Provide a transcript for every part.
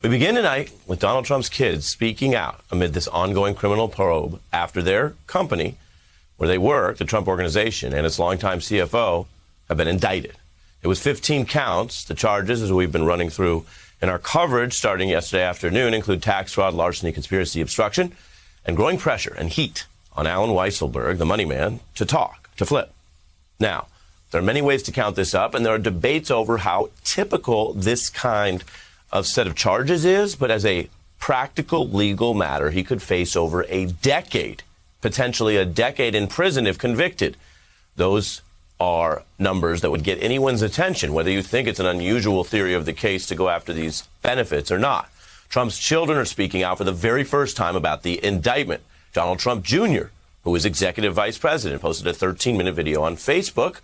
We begin tonight with Donald Trump's kids speaking out amid this ongoing criminal probe after their company, where they work, the Trump Organization, and its longtime CFO have been indicted. It was 15 counts. The charges, as we've been running through in our coverage starting yesterday afternoon, include tax fraud, larceny, conspiracy, obstruction, and growing pressure and heat on Alan Weisselberg, the money man, to talk, to flip. Now, there are many ways to count this up, and there are debates over how typical this kind of set of charges is, but as a practical legal matter, he could face over a decade, potentially a decade in prison if convicted. Those are numbers that would get anyone's attention, whether you think it's an unusual theory of the case to go after these benefits or not. Trump's children are speaking out for the very first time about the indictment. Donald Trump Jr., who is executive vice president, posted a 13-minute video on Facebook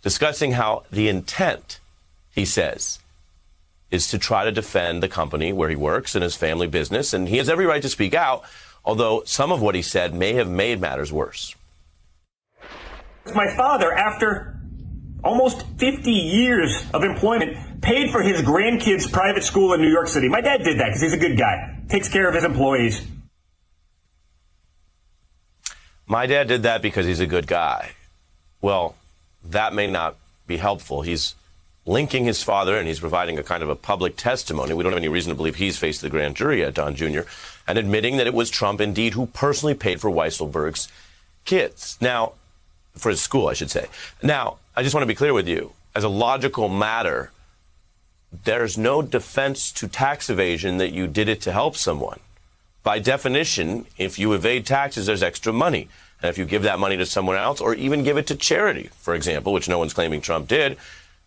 discussing how the intent, he says, is to try to defend the company where he works and his family business. And he has every right to speak out, although some of what he said may have made matters worse. My father, after almost 50 years of employment, paid for his grandkids' private school in New York City. My dad did that because he's a good guy, takes care of his employees. My dad did that because he's a good guy. Well, that may not be helpful. He's linking his father, and he's providing a kind of a public testimony. We don't have any reason to believe he's faced the grand jury yet, Don Jr., and admitting that it was Trump, indeed, who personally paid for Weisselberg's kids. Now, for his school, I should say. Now, I just want to be clear with you. As a logical matter, there's no defense to tax evasion that you did it to help someone. By definition, if you evade taxes, there's extra money. And if you give that money to someone else, or even give it to charity, for example, which no one's claiming Trump did,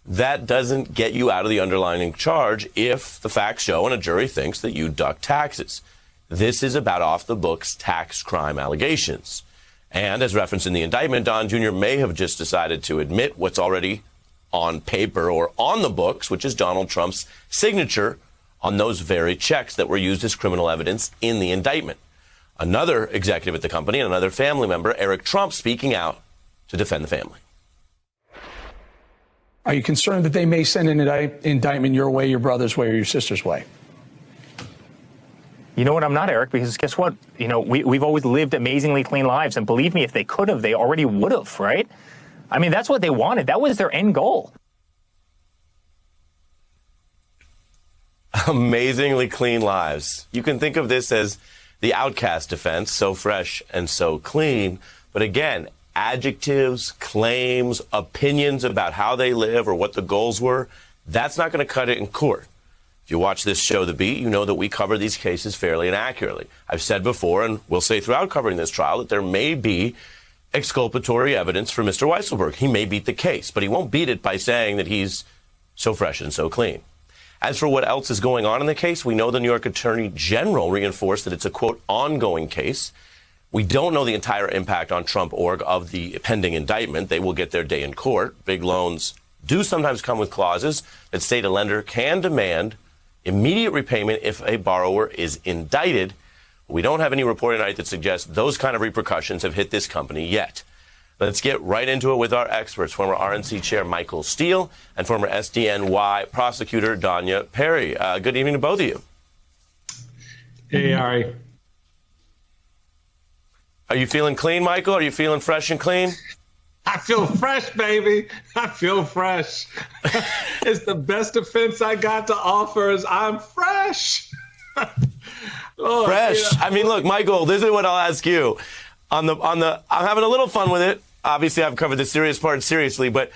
that doesn't get you out of the underlying charge if the facts show and a jury thinks that you duck taxes. This is about off-the-books tax crime allegations. And as referenced in the indictment, Don Jr. may have just decided to admit what's already on paper or on the books, which is Donald Trump's signature on those very checks that were used as criminal evidence in the indictment. Another executive at the company and another family member, Eric Trump, speaking out to defend the family. Are you concerned that they may send an indictment your way, your brother's way, or your sister's way? You know what? I'm not, Eric, because guess what? You know, we've always lived amazingly clean lives. And believe me, if they could have, they already would have, right? I mean, that's what they wanted. That was their end goal. Amazingly clean lives. You can think of this as the outcast defense, so fresh and so clean. But again, adjectives, claims, opinions about how they live or what the goals were, that's not going to cut it in court. If you watch this show, The Beat, you know that we cover these cases fairly and accurately. I've said before, and will say throughout covering this trial, that there may be exculpatory evidence for Mr. Weisselberg. He may beat the case, but he won't beat it by saying that he's so fresh and so clean. As for what else is going on in the case, we know the New York Attorney General reinforced that it's a, quote, ongoing case. We don't know the entire impact on Trump org of the pending indictment. They will get their day in court. Big loans do sometimes come with clauses that state a lender can demand immediate repayment if a borrower is indicted. We don't have any report tonight that suggests those kind of repercussions have hit this company yet. Let's get right into it with our experts, former RNC Chair Michael Steele and former SDNY prosecutor Danya Perry. Good evening to both of you. Hey, Ari. Are you feeling clean, Michael? Are you feeling fresh and clean? I feel fresh, baby. I feel fresh. It's the best defense I got to offer is I'm fresh. Lord, fresh. Yeah. I mean, look, Michael, this is what I'll ask you. I'm having a little fun with it. Obviously, I've covered the serious part seriously, but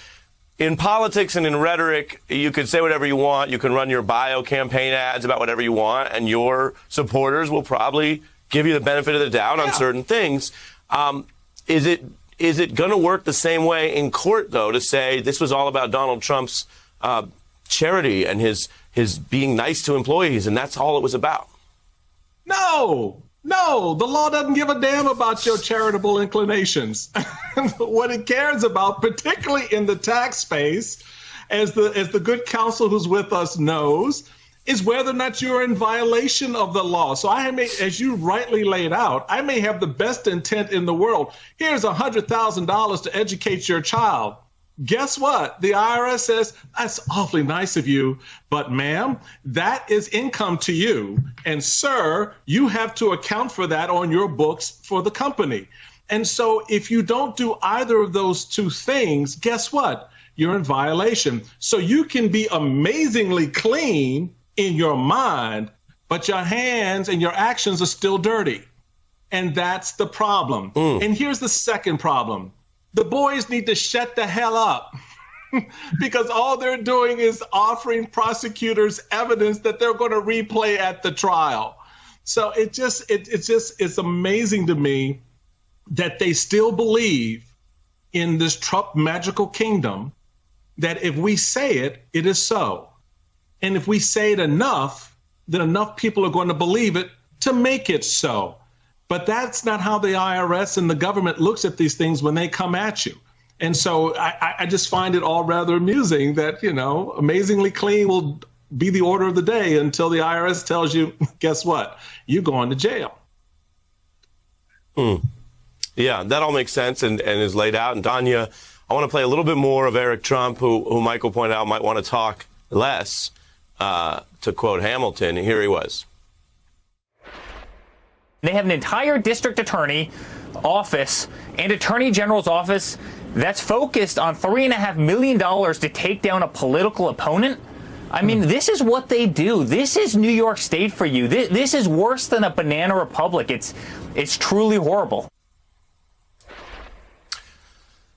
in politics and in rhetoric, you can say whatever you want. You can run your bio campaign ads about whatever you want, and your supporters will probably give you the benefit of the doubt on certain things. Is it going to work the same way in court, though, to say this was all about Donald Trump's charity and his being nice to employees, and that's all it was about? No, the law doesn't give a damn about your charitable inclinations. What it cares about, particularly in the tax space, as the good counsel who's with us knows, is whether or not you're in violation of the law. So I may, as you rightly laid out, I may have the best intent in the world. Here's $100,000 to educate your child. Guess what? The IRS says, that's awfully nice of you, but ma'am, that is income to you. And sir, you have to account for that on your books for the company. And so if you don't do either of those two things, guess what? You're in violation. So you can be amazingly clean in your mind, but your hands and your actions are still dirty. And that's the problem. And here's the second problem. The boys need to shut the hell up because all they're doing is offering prosecutors evidence that they're going to replay at the trial. So it's amazing to me that they still believe in this Trump magical kingdom, that if we say it, it is so. And if we say it enough, then enough people are going to believe it to make it so. But that's not how the IRS and the government looks at these things when they come at you. And so I just find it all rather amusing that, amazingly clean will be the order of the day until the IRS tells you, guess what? You're going to jail. Yeah, that all makes sense and is laid out. And Danya, I want to play a little bit more of Eric Trump, who Michael pointed out might want to talk less, to quote Hamilton. Here he was. They have an entire district attorney office and attorney general's office that's focused on $3.5 million to take down a political opponent. I mean, this is what they do. This is New York State for you. This is worse than a banana republic. It's truly horrible.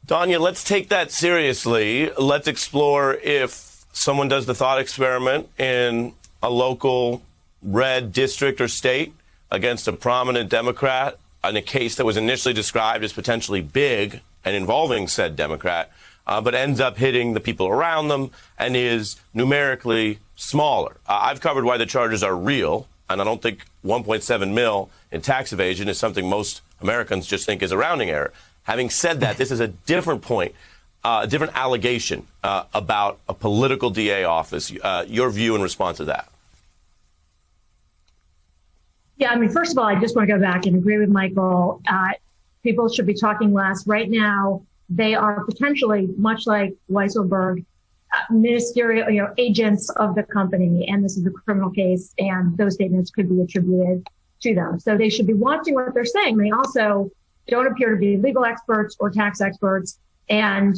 Danya, let's take that seriously. Let's explore if someone does the thought experiment in a local red district or state against a prominent Democrat in a case that was initially described as potentially big and involving said Democrat, but ends up hitting the people around them and is numerically smaller. I've covered why the charges are real, and I don't think 1.7 mil in tax evasion is something most Americans just think is a rounding error. Having said that, this is a different point, a different allegation about a political DA office. Your view in response to that? Yeah, I mean, first of all, I just want to go back and agree with Michael. People should be talking less. Right now, they are potentially, much like Weisselberg, ministerial, agents of the company, and this is a criminal case, and those statements could be attributed to them. So they should be watching what they're saying. They also don't appear to be legal experts or tax experts, and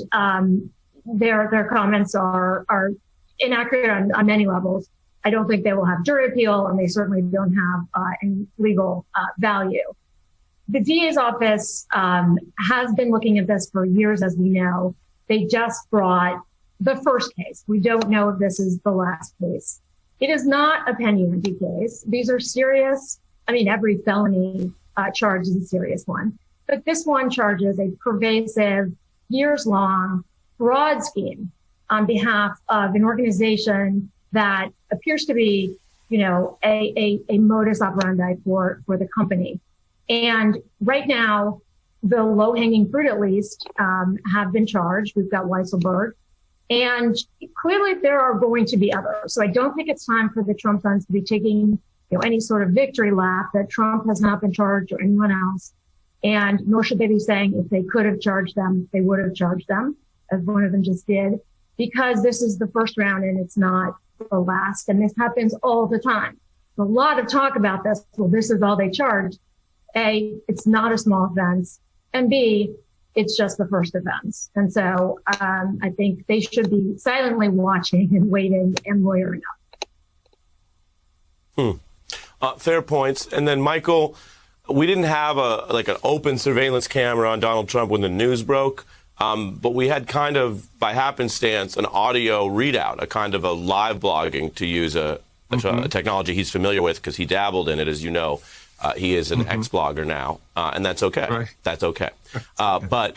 their comments are inaccurate on many levels. I don't think they will have jury appeal, and they certainly don't have any legal value. The DA's office has been looking at this for years, as we know. They just brought the first case. We don't know if this is the last case. It is not a penny ante case. These are serious. I mean, every felony charge is a serious one. But this one charges a pervasive, years-long, broad scheme on behalf of an organization that appears to be, a modus operandi for the company. And right now, the low-hanging fruit, at least, have been charged. We've got Weisselberg. And clearly there are going to be others. So I don't think it's time for the Trump sons to be taking, any sort of victory lap that Trump has not been charged or anyone else. And nor should they be saying if they could have charged them, they would have charged them, as one of them just did, because this is the first round and it's not the last. And this happens all the time. A lot of talk about this. Well, this is all they charged. A, it's not a small offense. And B, it's just the first offense. And so I think they should be silently watching and waiting and lawyering up. Fair points. And then, Michael, we didn't have an open surveillance camera on Donald Trump when the news broke, but we had kind of, by happenstance, an audio readout, a kind of a live blogging, to use a technology he's familiar with because he dabbled in it, as you know. He is an ex-blogger now, and that's okay. Right. That's okay. But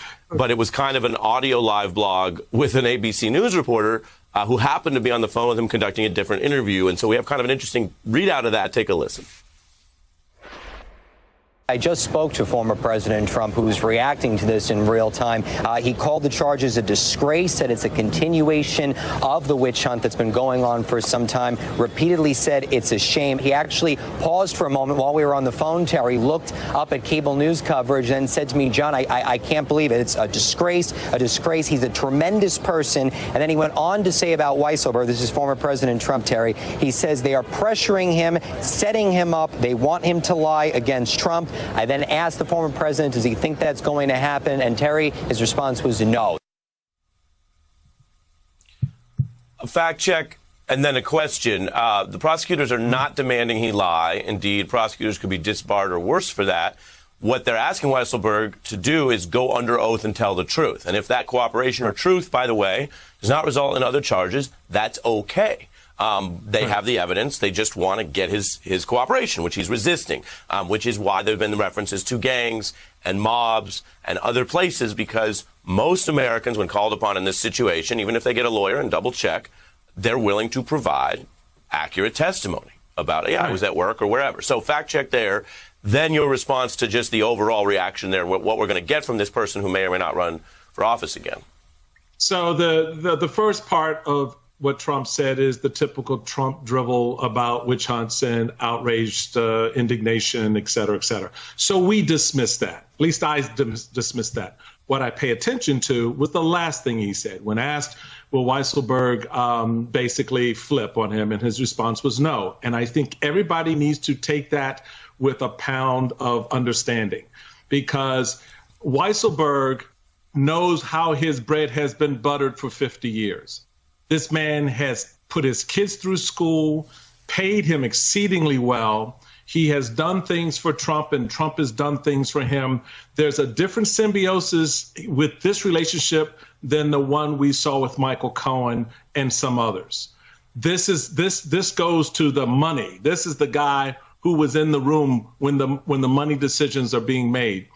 it was kind of an audio live blog with an ABC News reporter who happened to be on the phone with him conducting a different interview. And so we have kind of an interesting readout of that. Take a listen. I just spoke to former President Trump, who's reacting to this in real time. He called the charges a disgrace, said it's a continuation of the witch hunt that's been going on for some time, repeatedly said it's a shame. He actually paused for a moment while we were on the phone, Terry, looked up at cable news coverage and said to me, John, I can't believe it. It's a disgrace, a disgrace. He's a tremendous person. And then he went on to say about Weisselberg, this is former President Trump, Terry, he says they are pressuring him, setting him up. They want him to lie against Trump. I then asked the former president, does he think that's going to happen? And Terry, his response was no. A fact check and then a question. The prosecutors are not demanding he lie. Indeed, prosecutors could be disbarred or worse for that. What they're asking Weisselberg to do is go under oath and tell the truth. And if that cooperation or truth, by the way, does not result in other charges, that's okay. They have the evidence. They just want to get his cooperation, which he's resisting, which is why there have been the references to gangs and mobs and other places, because most Americans, when called upon in this situation, even if they get a lawyer and double check, they're willing to provide accurate testimony about, yeah, I was at work or wherever. So fact check there. Then your response to just the overall reaction there, what we're going to get from this person who may or may not run for office again. So the first part of what Trump said is the typical Trump drivel about witch hunts and outraged indignation, et cetera, et cetera. So we dismiss that. At least I dismiss that. What I pay attention to was the last thing he said. When asked, will Weisselberg basically flip on him? And his response was no. And I think everybody needs to take that with a pound of understanding, because Weisselberg knows how his bread has been buttered for 50 years. This man has put his kids through school, paid him exceedingly well. He has done things for Trump, and Trump has done things for him. There's a different symbiosis with this relationship than the one we saw with Michael Cohen and some others. This goes to the money. This is the guy who was in the room when the money decisions are being made.